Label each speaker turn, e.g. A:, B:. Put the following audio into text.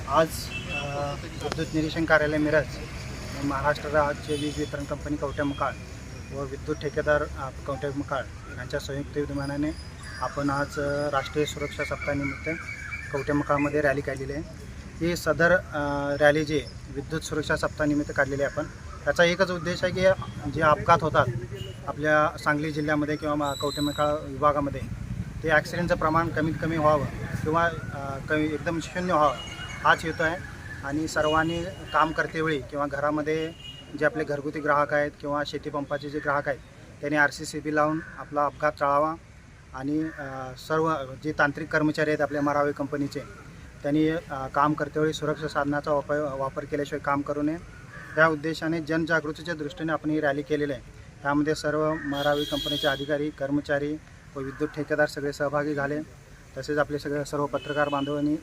A: आज विद्युत निरीक्षण कार्यालय मिरज, महाराष्ट्र राज्य वीज वितरण कंपनी कवठेमहांकाळ व विद्युत ठेकेदार कवठेमहांकाळ यांच्या संयुक्त विद्यमानाने आपण आज राष्ट्रीय सुरक्षा सप्ताहानिमित्त कवठेमहांकाळमध्ये रॅली काढलेली आहे. ही सदर रॅली जी विद्युत सुरक्षा सप्ताहानिमित्त काढलेली आहे आपण. त्याचा एकच उद्देश आहे की जे अपघात होतात आपल्या सांगली जिल्ह्यामध्ये किंवा कवठेमहांकाळ विभागामध्ये, ते ॲक्सिडेंटचं प्रमाण कमीत कमी व्हावं किंवा एकदम शून्य व्हावं हाच हेतू आहे. आणि सर्वांनी काम करतेवेळी किंवा घरामध्ये जे आपले घरगुती ग्राहक आहेत किंवा शेतीपंपाचे जे ग्राहक आहेत त्यांनी RCCB लावून आपला अपघात टाळावा. आणि सर्व जे तांत्रिक कर्मचारी आहेत आपल्या मरावे कंपनीचे, त्यांनी काम करतेवेळी सुरक्षा साधनाचा वापर केल्याशिवाय काम करू नये. या उद्देशाने जनजागृतीच्या दृष्टीने आपण ही रॅली केलेली आहे. त्यामध्ये सर्व मरावे कंपनीचे अधिकारी, कर्मचारी व विद्युत ठेकेदार सगळे सहभागी झाले. तसेच आपले सर्व पत्रकार बांधवांनी